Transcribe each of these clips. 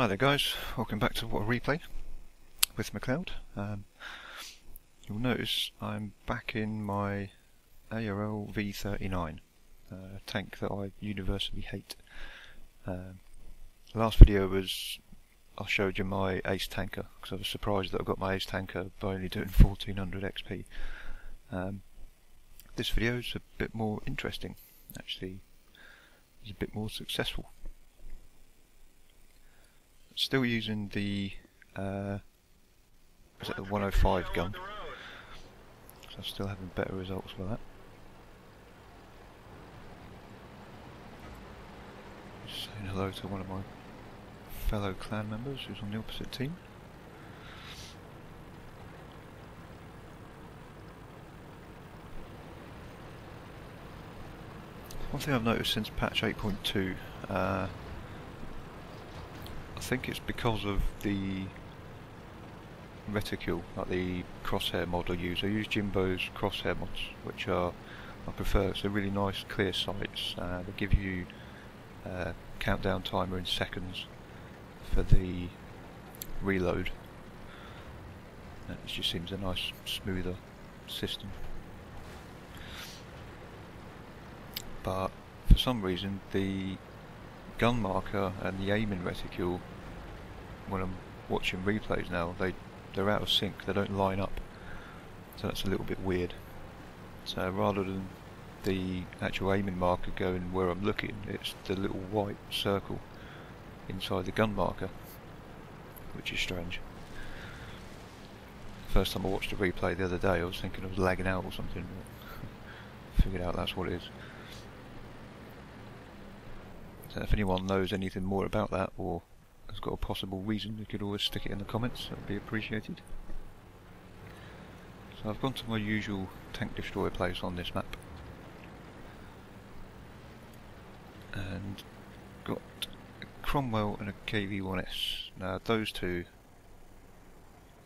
Hi there guys, welcome back to What a Replay with McLeod. You'll notice I'm back in my ARL V39, tank that I universally hate. Last video was I showed you my ace tanker because I was surprised that I got my ace tanker by only doing 1400 XP. This video is a bit more interesting, actually it's a bit more successful. Still using the is it the 105 gun, so I'm still having better results with that. Just saying hello to one of my fellow clan members who's on the opposite team. One thing I've noticed since patch 8.2, I think it's because of the reticule, like the Crosshair mod I use. I use Jimbo's Crosshair mods, which I prefer. It's a really nice clear sights. They give you a countdown timer in seconds for the reload. It just seems a nice, smoother system. But for some reason the gun marker and the aiming reticule, when I'm watching replays now, they're out of sync, they don't line up, so that's a little bit weird. So rather than the actual aiming marker going where I'm looking, it's the little white circle inside the gun marker, which is strange. First time I watched a replay the other day I was thinking I was lagging out or something, but figured out that's what it is. So if anyone knows anything more about that or has got a possible reason, you could always stick it in the comments, that would be appreciated. So I've gone to my usual tank destroyer place on this map and got a Cromwell and a KV-1S. Now those two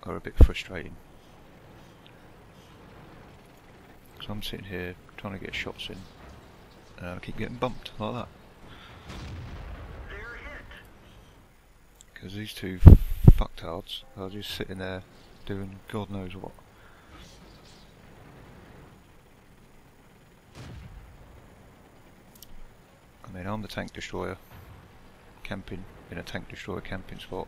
are a bit frustrating, because I'm sitting here trying to get shots in and I keep getting bumped like that. Because these two fucktards are just sitting there doing God knows what. I mean, I'm the tank destroyer camping in a tank destroyer camping spot.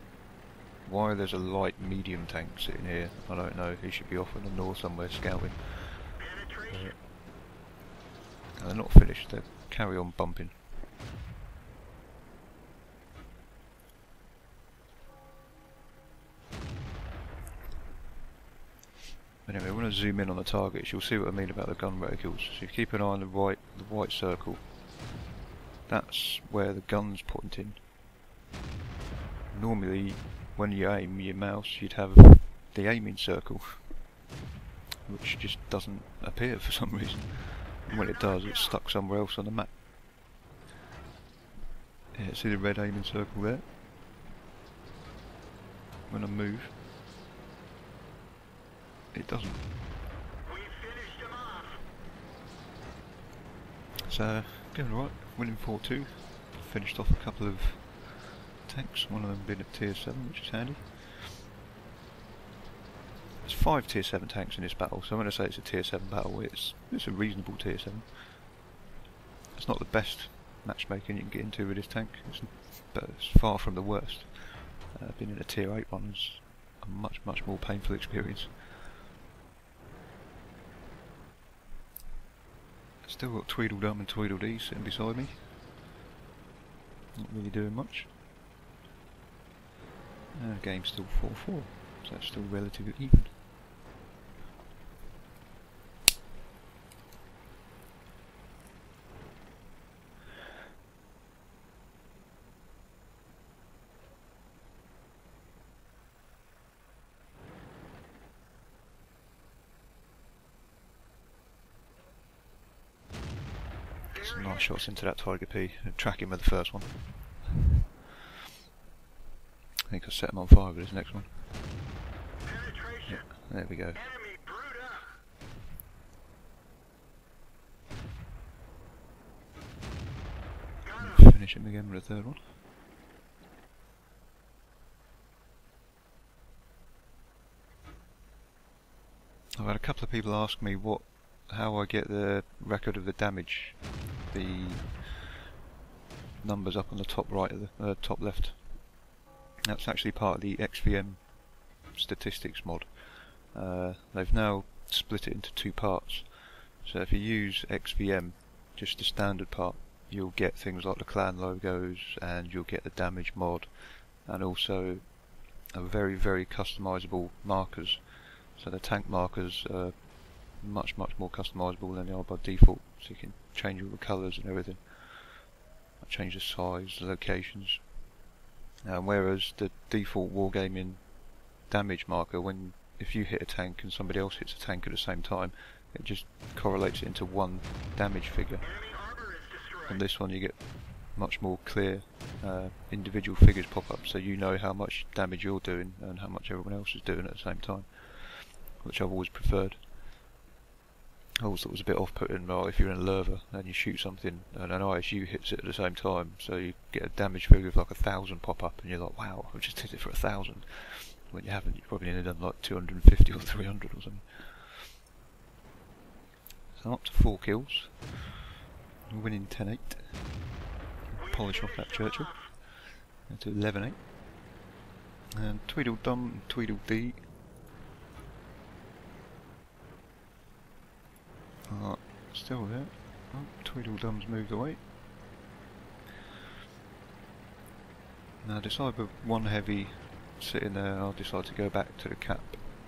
Why there's a light medium tank sitting here, I don't know. He should be off in the north somewhere scouting. They're not finished, they carry on bumping. Anyway, when I zoom in on the targets, you'll see what I mean about the gun reticules. So if you keep an eye on the white circle, that's where the gun's pointing. Normally, when you aim your mouse, you'd have the aiming circle, which just doesn't appear for some reason. And when it does, it's stuck somewhere else on the map. Yeah, see the red aiming circle there? When I move, it doesn't. So, going alright, winning 4-2. Finished off a couple of tanks, one of them being a tier 7, which is handy. There's 5 tier 7 tanks in this battle, so when I say it's a tier 7 battle, it's a reasonable tier 7. It's not the best matchmaking you can get into with this tank, but it's far from the worst. Being in a tier 8 one is a much more painful experience. Still got Tweedledum and Tweedledee sitting beside me. Not really doing much. And the game's still 4-4, so that's still relatively even. Some nice shots into that Tiger P, track him with the first one. I think I set him on fire with this next one. Yeah, there we go. Finish him again with a third one. I've had a couple of people ask me how I get the record of the damage, the numbers up on the top right of the top left. That's actually part of the XVM statistics mod. They've now split it into two parts. So if you use XVM, just the standard part, you'll get things like the clan logos, and you'll get the damage mod, and also a very customizable markers. So the tank markers are much more customizable than they are by default, so you can change all the colours and everything, change the size, the locations. Whereas the default wargaming damage marker, if you hit a tank and somebody else hits a tank at the same time, it just correlates it into one damage figure. On this one you get much more clear individual figures pop up, so you know how much damage you're doing and how much everyone else is doing at the same time, which I've always preferred. I always thought it was a bit off-putting, if you're in a lurver and you shoot something and an ISU hits it at the same time, so you get a damage figure of like 1,000 pop up and you're like, wow, I've just hit it for 1,000. When you haven't, you've probably only done like 250 or 300 or something. So I'm up to 4 kills. I'm winning 10-8. Polish off that Churchill. To 11-8. And Tweedledum, Tweedledee. Still there. Oh, Tweedledum's moved away. Now I decide with one heavy sitting there, I'll decide to go back to the cap,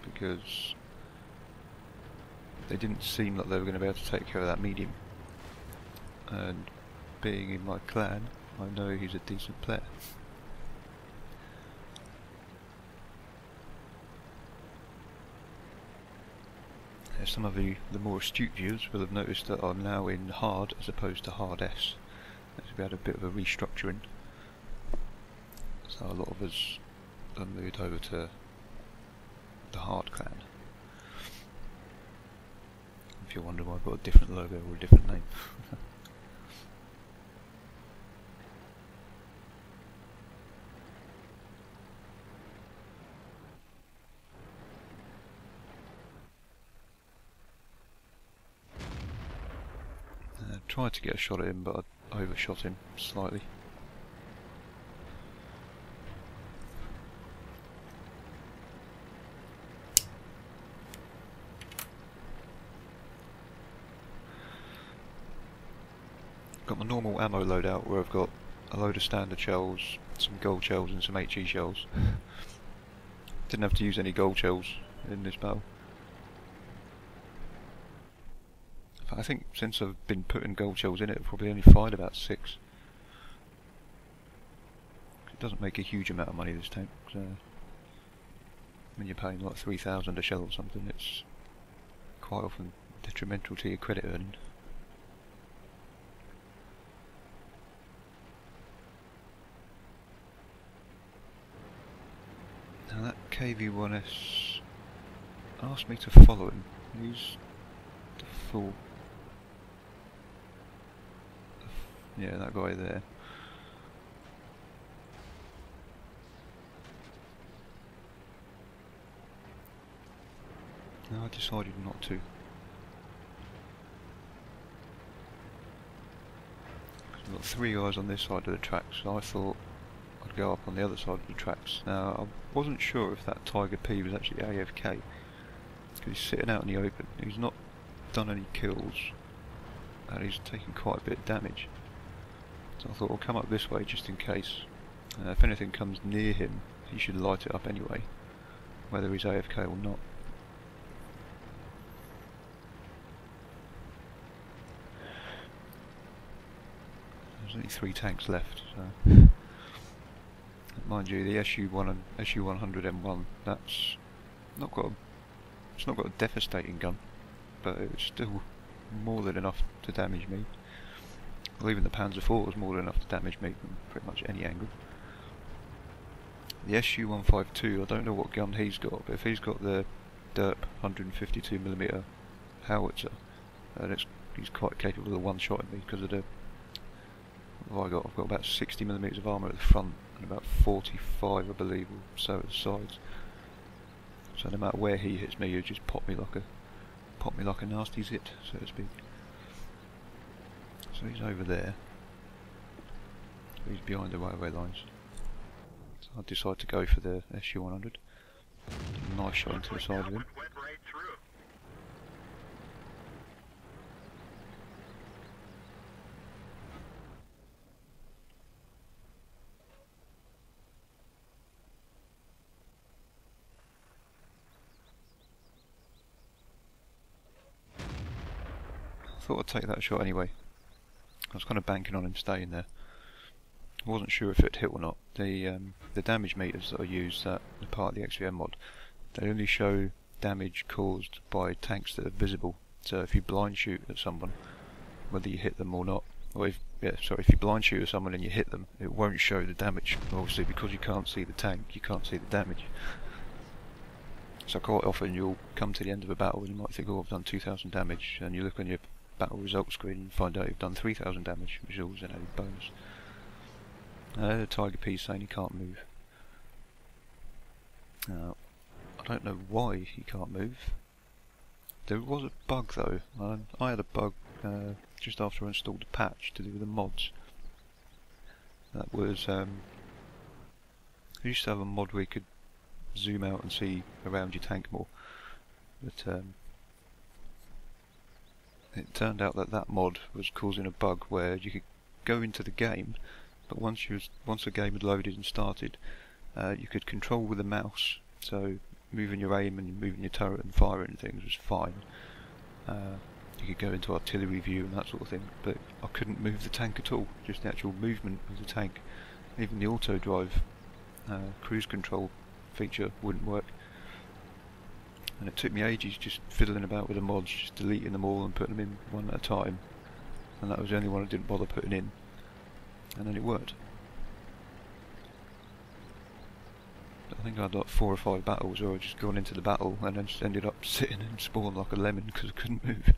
because they didn't seem like they were going to be able to take care of that medium. And being in my clan, I know he's a decent player. Some of the more astute viewers will have noticed that I'm now in hard as opposed to hard S. We had a bit of a restructuring, so a lot of us have moved over to the hard clan. If you're wondering why I've got a different logo or a different name. Tried to get a shot at him, but I overshot him slightly. Got my normal ammo loadout where I've got a load of standard shells, some gold shells and some HE shells. Didn't have to use any gold shells in this battle. I think since I've been putting gold shells in it, I've probably only fired about 6. It doesn't make a huge amount of money, this tank. When you're paying like 3,000 a shell or something, it's quite often detrimental to your credit earnings. Now that KV-1S asked me to follow him. He's the fool. Yeah, that guy there. No, I decided not to. We've got 3 guys on this side of the tracks, so I thought I'd go up on the other side of the tracks. Now, I wasn't sure if that Tiger P was actually AFK, because he's sitting out in the open. He's not done any kills, and he's taken quite a bit of damage. So I thought I'll come up this way just in case. If anything comes near him, he should light it up anyway, whether he's AFK or not. There's only 3 tanks left, so mind you, the SU1 and SU100 M1, that's not got a devastating gun, but it's still more than enough to damage me. Well, even the Panzer IV was more than enough to damage me from pretty much any angle. The SU-152, I don't know what gun he's got, but if he's got the DERP 152mm howitzer, he's quite capable of one-shotting me because of the... What have I got? I've got about 60mm of armour at the front and about 45, I believe, or so at the sides. So no matter where he hits me, he'll just pop me like a pop me like a nasty zit, so to speak. So he's over there. He's behind the railway lines. So I decide to go for the SU-100. Nice shot into the side of him. I thought I'd take that shot anyway. I was kind of banking on him staying there. I wasn't sure if it'd hit or not. The damage meters that I use, that are part of the XVM mod, they only show damage caused by tanks that are visible. So if you blind shoot at someone, whether you hit them or not, or if you blind shoot at someone and you hit them, it won't show the damage. Obviously, because you can't see the tank, you can't see the damage. So quite often you'll come to the end of a battle and you might think, oh, I've done 2,000 damage, and you look on your battle results screen and find out you've done 3,000 damage, which is always an added bonus. The Tiger P's saying he can't move. Now, I don't know why he can't move. There was a bug though. I had a bug just after I installed a patch to do with the mods. That was, I used to have a mod where you could zoom out and see around your tank more. But it turned out that that mod was causing a bug where you could go into the game, but once the game had loaded and started, you could control with the mouse. So moving your aim and moving your turret and firing and things was fine. You could go into artillery view and that sort of thing, but I couldn't move the tank at all. Just the actual movement of the tank. Even the auto drive cruise control feature wouldn't work. And it took me ages just fiddling about with the mods, just deleting them all and putting them in one at a time. And that was the only one I didn't bother putting in. And then it worked. I think I had like 4 or 5 battles where I just gone into the battle and then just ended up sitting and spawned like a lemon because I couldn't move.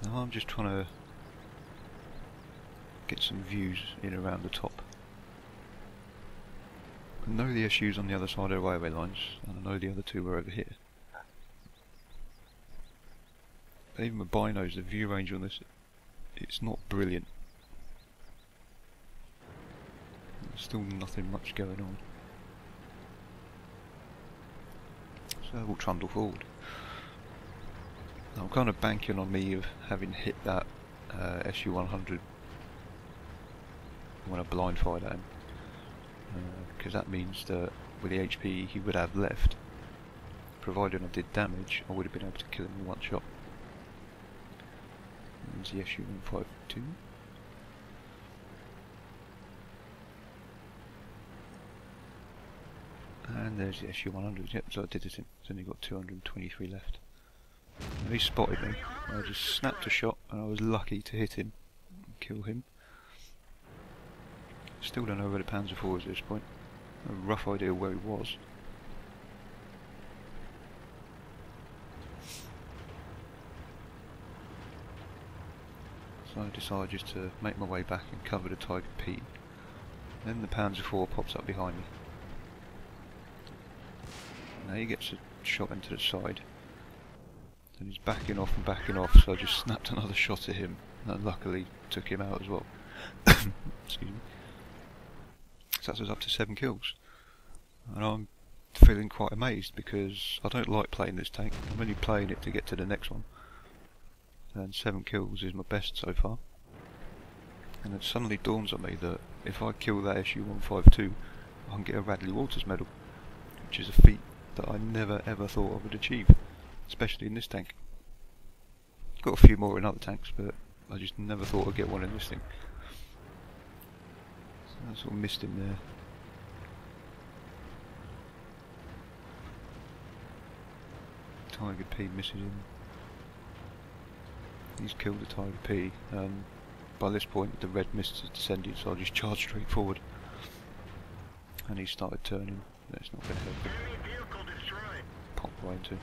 Now I'm just trying to get some views in around the top. I know the SU's on the other side of the railway lines, and I know the other two were over here. But even with binos, the view range on this, it's not brilliant. There's still nothing much going on. So we'll trundle forward. Now I'm kind of banking on me of having hit that SU-100 when I blind fired at him. Because that means that with the HP he would have left, provided I did damage, I would have been able to kill him in one shot. There's the SU-152. And there's the SU-100, yep, so I did it in. It's only got 223 left. Now he spotted me, I just snapped a shot and I was lucky to hit him and kill him. Still don't know where the Panzer IV is at this point. A rough idea where he was. So I decided just to make my way back and cover the Tiger P. Then the Panzer IV pops up behind me. Now he gets a shot into the side. Then he's backing off and backing off, so I just snapped another shot at him. And luckily took him out as well. Excuse me. So that's us up to 7 kills. And I'm feeling quite amazed because I don't like playing this tank. I'm only playing it to get to the next one. And 7 kills is my best so far. And it suddenly dawns on me that if I kill that SU-152, I can get a Radley Walters medal, which is a feat that I never ever thought I would achieve, especially in this tank. Got a few more in other tanks, but I just never thought I'd get one in this thing. So I sort of missed him there. Tiger P misses him. He's killed the Tiger P. By this point the red mist has descended, so I just charged straight forward. And he started turning. That's not going to help him. Pop right into him.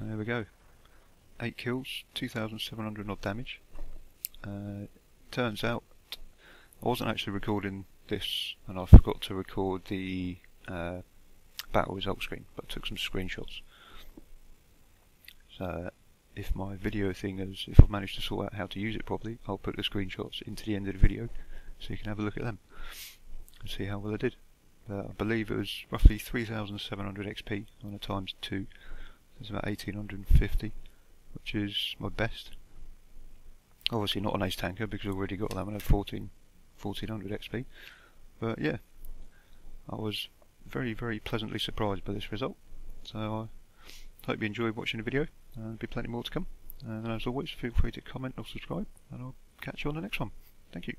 There we go. 8 kills, 2,700 odd damage. Turns out I wasn't actually recording this and I forgot to record the battle result screen, but took some screenshots. So if my video thing if I've managed to sort out how to use it properly, I'll put the screenshots into the end of the video so you can have a look at them and see how well I did. I believe it was roughly 3,700 XP on a times 2, so it's about 1,850, which is my best. Obviously not an ace tanker because I already got that one at 1,400 XP, but yeah, I was very pleasantly surprised by this result. So I hope you enjoyed watching the video, and there'll be plenty more to come, and as always feel free to comment or subscribe, and I'll catch you on the next one. Thank you.